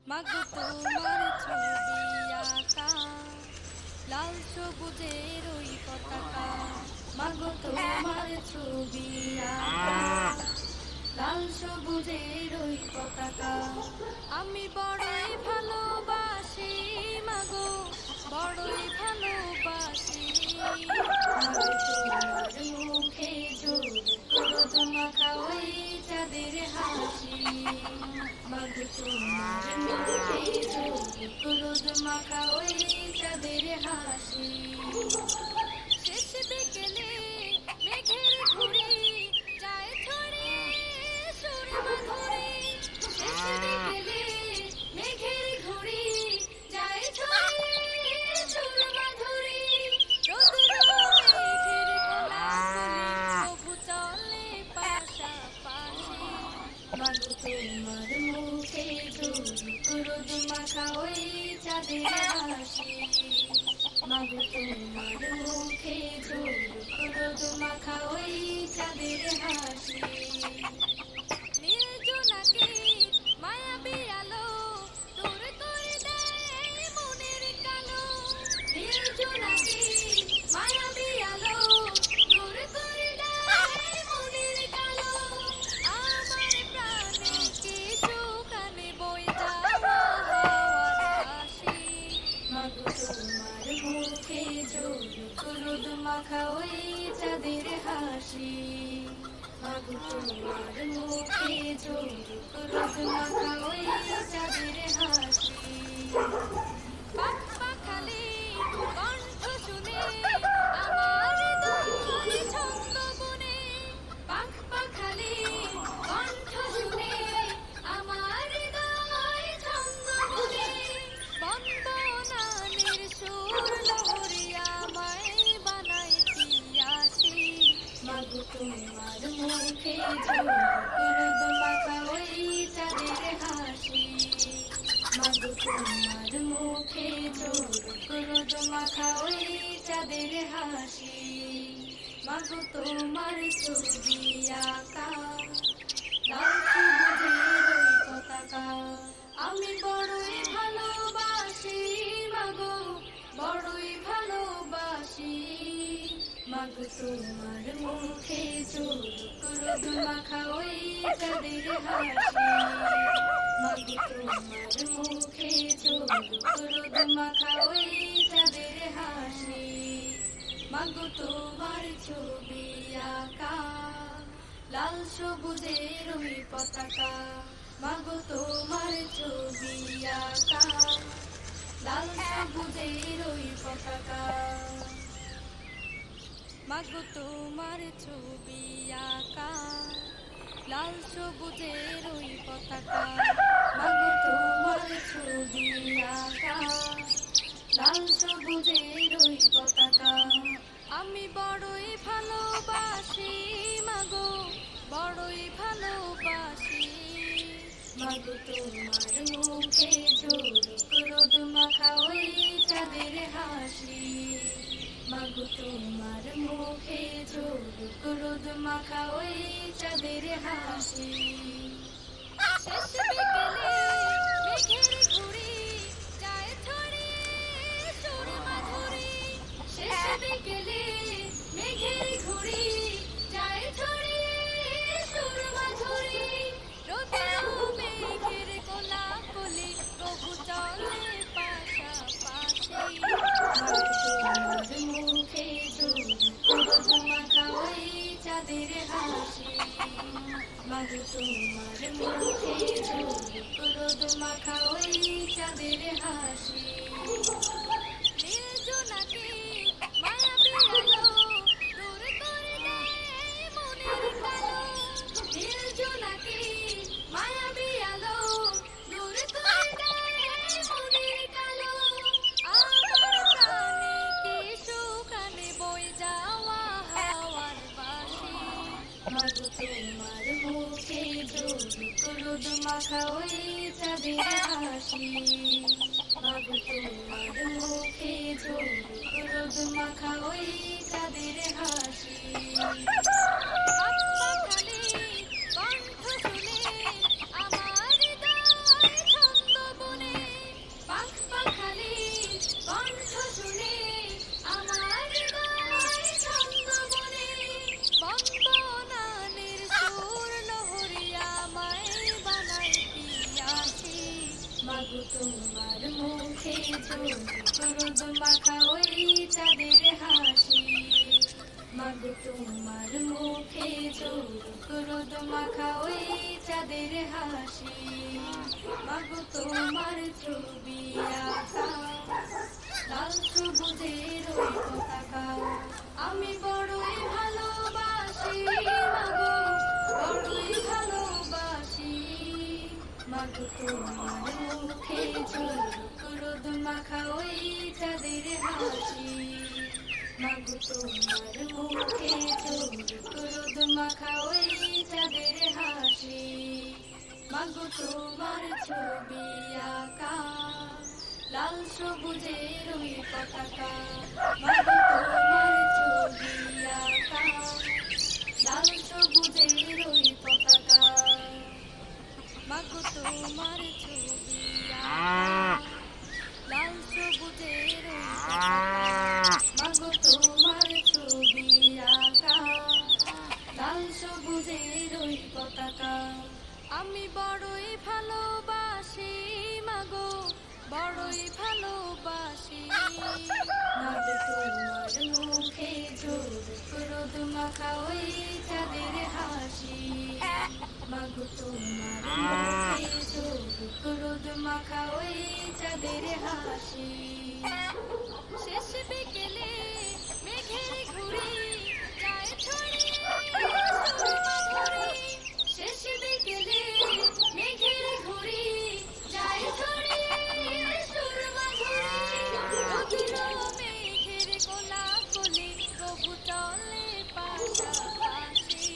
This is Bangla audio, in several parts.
মাগো তোমার ছবি আঁকা লাল সবুজের ওই পতাকা। মাগো তোমার ছবি আঁকা লাল সবুজের ওই পতাকা। আমি বড়ই ভালোবাসি মাগো, বড়ই ভালোবাসি। মাগো তোমার মুখে রোদ মাখা ওই চাঁদের হাসি। মাগো তোমার মুখে রোদ মাখা ওই চাঁদের হাসি। শেষ বিকেলে মেঘের ঘুড়ি যায় ছড়িয়ে সুর মাধুরী। শেষ বিকেলে মেঘের ঘুড়ি যায় ছড়িয়ে সুর মাধুরী। রোদ্র মেঘের কোলাকুলি তবু চলে পাশাপাশি। মাগো তোমার মুখে রোদ মাখা ওই চাঁদের হাসি। মাগো তোমার মুখে রোদ মাখা ওই চাঁদের হাসি। নীল জোনাকি মায়াবী আলো দূর করে দেয় মনের কালো। নীল জোনাকি মায়াবী আলো দূর করে দেয় মনের কালো। আমার প্রাণে কিছু কানে বয়ে যাওয়া হাওয়ার হাসি। মাগো তোমার মুখে রোদ মাখা ওই চাঁদের হাসি। মাগো তোমার মুখে রোদ মাখা ওই চাঁদের হাসি। পাখ পাখালি কণ্ঠ শুনে আমার হৃদয় ছন্দ বুনে। পাখ পাখালি কণ্ঠ শুনে আমার হৃদয় ছন্দ বুনে। বন্দনানের সুর লহরিয়া আমায় বানায় পিয়াসি। মাগো তোমার মুখে রোদ মাখা ওই চাঁদের হাসি। মাগো তোমার মুখে রোদ মাখা ওই চাঁদের হাসি। মাগো তোমার ছবি আঁকা লাল সবুজের ওই পতাকা। আমি বড়ই ভালোবাসি মাগো, বড়ই ভালোবাসি। মাগো তোমার মুখে রোদ মাখা ওই চাঁদের হাসি। মাগো তোমার মুখে রোদ মাখা ওই চাঁদের হাসি। মাগো তোমার ছবি আঁকা লাল সবুজের ওই পতাকা। মাগো তোমার ছবি আঁকা লাল সবুজের ওই পতাকা। মাগো তোমার ছবি আঁকা লাল সবুজের ওই পতাকা। মাগো তোমার ছবি আঁকা লাল সবুজের ওই পতাকা। আমি বড়ই ভালোবাসি মাগো, বড়ই ভালোবাসি। মাগো তোমার মুখে রোদ মাখা ওই চাঁদের হাসি। মাগো তোমার মুখে রোদ মাখা ওই চাঁদের হাসি। শেষ বিকেলে মেঘের ঘুড়ি যায় ছড়িয়ে সুর মাধুরী। শেষ বিকেলে মেঘের ঘুড়ি যায় ছড়িয়ে সুর মাধুরী। রোদ্র মেঘের কোলাকুলি তবু চলে পাশাপাশি। তোমার মুখে রোদ মাখা ওই চাঁদের হাসি। মাগো তোমার মুখে রোদ মাখা ওই চাঁদের হাসি। নীল জোনাকি মায়াবী আলো দূর করে দেয় মনের কালো। নীল জোনাকি মায়াবী আলো দূর করে দেয় মনের কালো। আমার প্রাণে কিছু কানে বয়ে যাওয়া হাওয়ার বাসি। মাগো তোমার মুখে রোদ মাখা ওই চাঁদের হাসি। মাগো তোমার মুখে রোদ মাখা ওই চাঁদের হাসি। পাখ পাখালি কণ্ঠ শুনে আমার হৃদয় ছন্দ বুনে। মাগো তোমার মুখে রোদ মাখা ওই চাঁদের হাসি মাগো তোমার মুখে রোদ মাখা ওই চাঁদের হাসি মাগো তোমার ছবি আঁকা লাল সবুজের ওই পতাকা আমি বড়ই ভালোবাসি মাগো বড়ই ভালোবাসি মাগো তোমার মুখে রোদ মাখা ওই চাঁদের হাসি মাগো তোমার মুখে রোদ মাখা ওই চাঁদের হাসি মাগো তোমার ছবি আঁকা লাল সবুজের ওই পতাকা মাগো তোমার ছবি আঁকা লাল সবুজের ওই পতাকা মাগো তোমার ছবি আঁকা লাল সবুজের ওই পতাকা মাগো তোমার ছবি আঁকা লাল সবুজের ওই পতাকা আমি বড়ই ভালোবাসি মাগো বড়ই ভালোবাসি মাগো তোমার মুখে রোদ মাখা ওই চাঁদের হাসি মাগো তোমার মুখে রোদ মাখা ওই চাঁদের হাসি শেষ বিকেলে মেঘের ঘুড়ি যায় ছড়িয়ে শেষ বিকেলে মেঘের ঘুড়ি যায় ছড়িয়ে মেঘের কোলাকুলি তবু চলে পাশাপাশি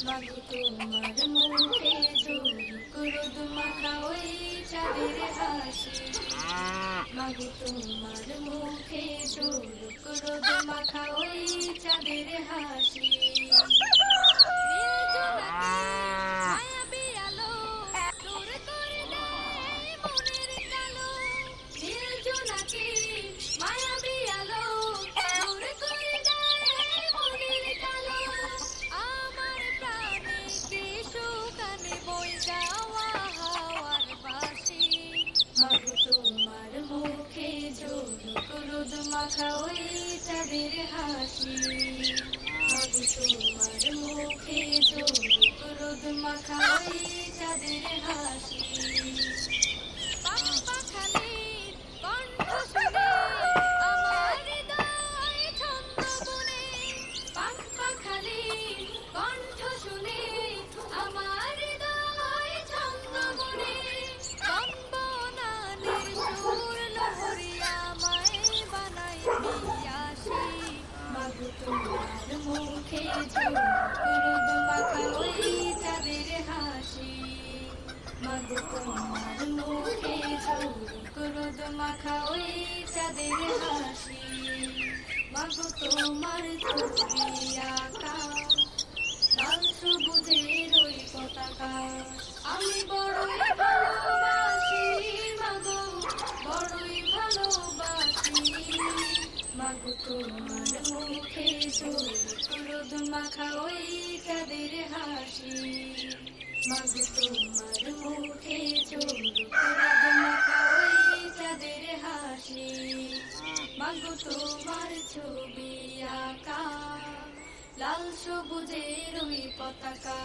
মাগো তোমার মুখে রোদ মাখা ওই চাঁদের হাসি মাগো তোমার মুখে রোদ মাখা ওই চাঁদের হাসি রোদ মাখা ওই চাঁদের হাসি মাগো তোমার মুখে রোদ মাখা ওই চাঁদের হাসি পাখালির কণ্ঠ শুনে আমার হৃদয় ছন্দ বুনে পাখালির কণ্ঠ শুনে আমার হৃদয় ছন্দ বুনে বন্দনানের সুর লহরিয়া মাগো তোমার মুখে রোদ মাখা ওই চাঁদের হাসি মাগো তোমার মুখে রোদ মাখা ওই চাঁদের হাসি মাগো তোমার ছবি আঁকা লাল সবুজের ওই পতাকা আমি বড়ই ভালোবাসি মাগো বড়ই ভালোবাসি মাগো তোমার মুখে রোদ মাখা ওই চাঁদের হাসি মাগো তোমার মুখে রোদ মাখা ওই চাঁদের হাসি মাগো তোমার ছবি আঁকা লাল সবুজের ওই পতাকা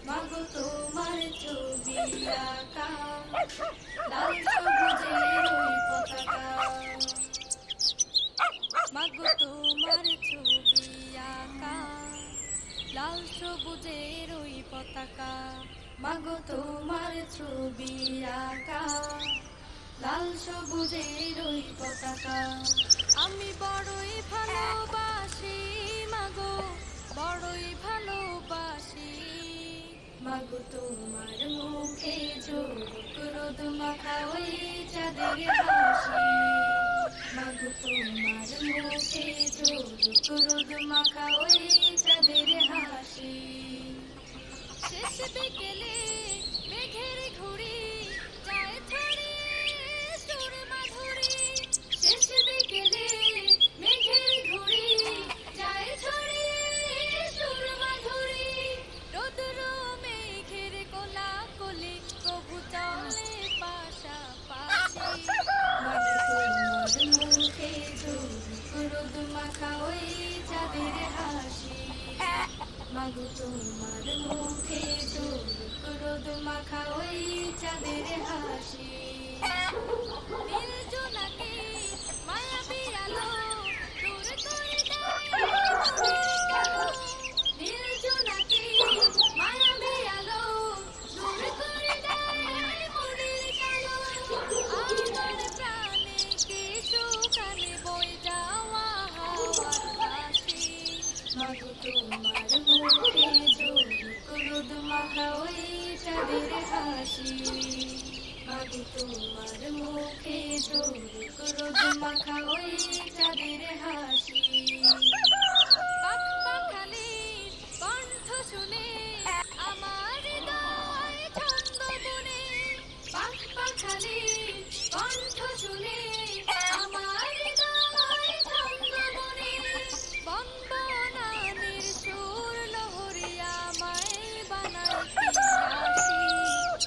মাগো তোমার ছবি আঁকা লাল সবুজের ওই পতাকা মাগো তোমার ছবি আঁকা লাল সবুজের ওই পতাকা মাগো তোমার ছবি আঁকা লাল সবুজের ওই পতাকা আমি বড়ই ভালোবাসি মাগো বড়ই ভালোবাসি মাগো তোমার মুখে রোদ মাখা ওই চাঁদের হাসি মাগো তোমার মুখে রোদ মাখা ওই চাঁদের হাসি শেষ বিকেলে মেঘের ঘুড়ি যায় ছড়িয়ে সুর মাধুরী শেষ বিকেলে মেঘের ঘুড়ি যায় ছড়িয়ে সুর মাধুরী রোদ মেঘের কোলাকুলি প্রভু চলে পাশাপাশি মাখা ওই চাঁদের হাসি পাখ পাখালির কণ্ঠ শুনে আমার হৃদয় ছন্দ বুনে পাখ পাখালির কণ্ঠ শুনে আমার হৃদয় ছন্দ বুনে বন্দনানের সুর লহরিয়া মায় বানাই পিয়াসি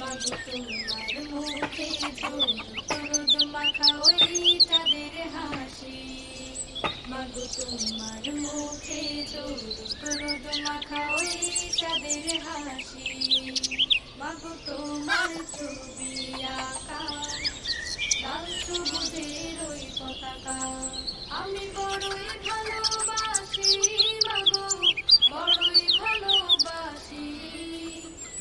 মাগো তোমার মুখে ঝুলুদ মাখা ওই চাঁদের হাসি মাগো তোমার মুখে ঝুলুদ মাখা ওই চাঁদের হাসি মাগো তোমার ছবি আঁকা লাল সবুজের ওই পতাকা আমি বড়ই ভালোবাসি মাগো বড়ই ভালোবাসি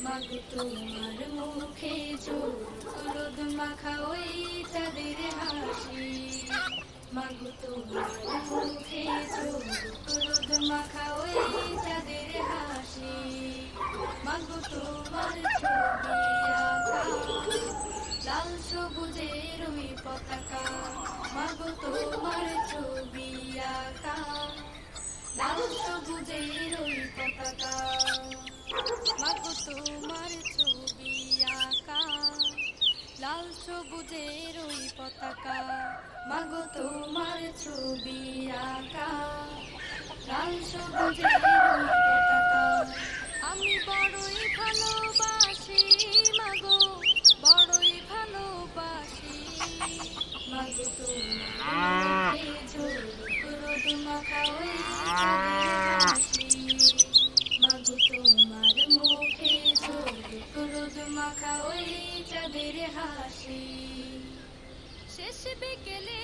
মাগো তোমার মুখে ঝুলুদ মাখা ওই চাঁদের হাসি মাগো তোমার মুখে ঝুলুদ মাখা ওই চাঁদের হাসি মাগো তোমার ছবি আঁকা লাল সবুজের ওই পতাকা মাগো তোমার ছবি আঁকা লাল সবুজের ওই পতাকা মাগো তোমার ছবি আঁকা লাল সবুজের ওই পতাকা মাগো তোমার ছবি আঁকা লাল সবুজের ওই পতাকা আমি বড়ই ভালোবাসি মাগো বড়ই ভালোবাসি মাগো তোমার মুখে ঝুলুদ মাখা ওই চাঁদের হাসি মাগো তোমার মুখে ঝুলুদ মাখা ওই চাঁদের হাসি শেষ বিকেলে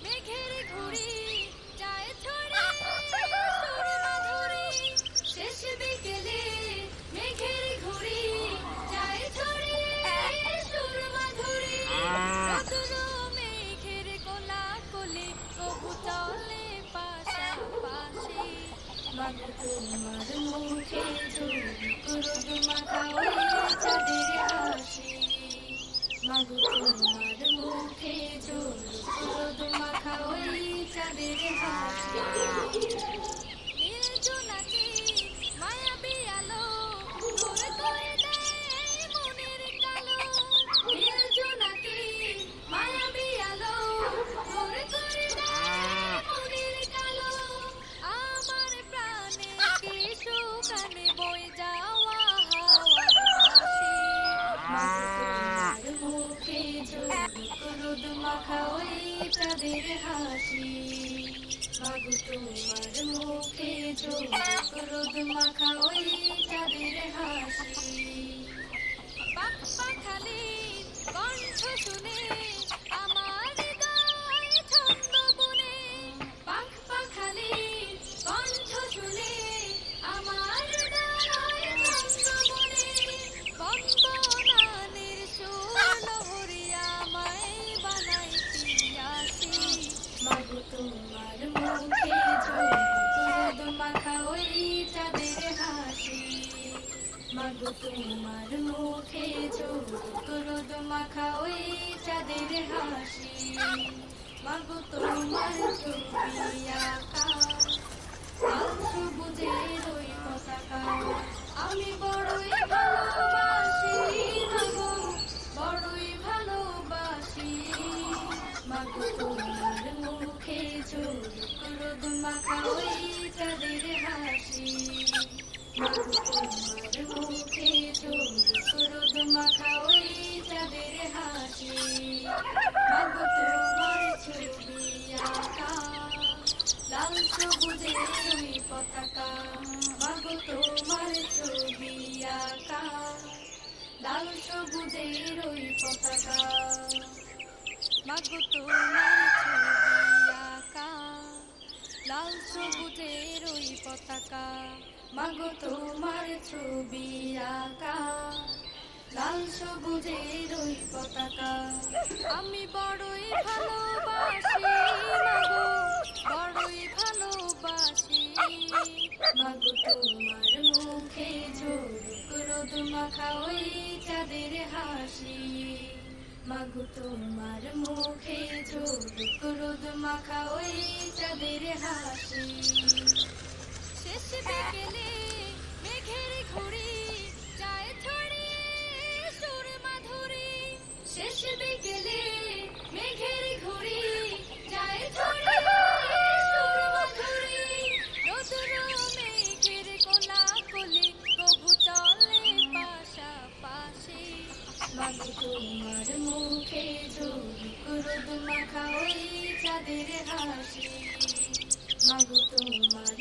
মেঘের ঘুড়ি যায় ছড়ে সুর মাধুরী শেষ বিকেলে মেঘের ঘুড়ি যায় ছড়ে সুর মাধুরী রোদুর মেঘের কোলাকুলি কবু চলে পাশাপাশি মাগো তোমার মুখে ঝুলুদ মাখা ওই চাঁদের হাসি মাগো তোমার মুখে ঝুলুদ মাখা ওই চাঁদের হাসি নীল জোনাকি মায়াবী আলো দূর করে দেয় মনের কালো নীল জোনাকি মায়াবী আলো দূর করে দেয় মনের কালো আমার প্রাণে কি সুখানে বয়ে যাওয়া হাওয়ার ভাসি মাগো তোমার মুখে ঝুলুদ মাখা ওই চাঁদের হাসি মাগো তোমার মুখে ঝুলুদ মাখা ওই চাঁদের হাসি পাখ পাখালির কণ্ঠ শুনে আমার হৃদয় ছন্দ বুনে পাখ পাখালির কণ্ঠ শুনে আমার হৃদয় ছন্দ বুনে বন্দনানের সুর লহরিয়া মায় বানাই পিয়াসি মাগো তোমার মুখে ঝুলুদ মাখা ওই চাঁদের হাসি মাগো তোমার মুখে ঝুলুদ মাখা ওই চাঁদের হাসি মাগো তোমার ছবি আঁকা লাল সবুজের ওই পতাকা আমি বড়ই ভালোবাসি মাগো বড়ই ভালোবাসি মাগো তোমার মুখে ঝুলুদ মাখা ওই চাঁদের হাসি মাগো তোমার মুখে ঝুলুদ মাখা ওই চাঁদের হাসি মাগো তোমার ছবি আঁকা লাল সবুজের ওই পতাকা মাগো তোমার ছবি আঁকা লাল সবুজের ওই পতাকা মাগো তোমার ছবি আঁকা লাল সবুজের ওই পতাকা মাগো তোমার ছবি আঁকা লাল সবুজের ওই পতাকা আমি বড়ই ভালোবাসি মাগো বড়ই ভালোবাসি মাগো তোমার মুখে ঝুলুদ মাখা ওই চাঁদের হাসি মাগো তোমার মুখে ঝলক রোদ মাখা ওই চাঁদের হাসি শেষ বিকেলে মেঘের ঘুড়ি যায় ছড়িয়ে সুর মাধুরী শেষ বিকেলে মেঘের ঘুড়ি যায় ছড়িয়ে সুর মাধুরী রোদুর মেঘের কোলা কোলে প্রভু চলে পাশাপাশি মাগো তোমার মুখে ঝলক রোদ মাখা ওই চাঁদের হাসি মাগো তোমার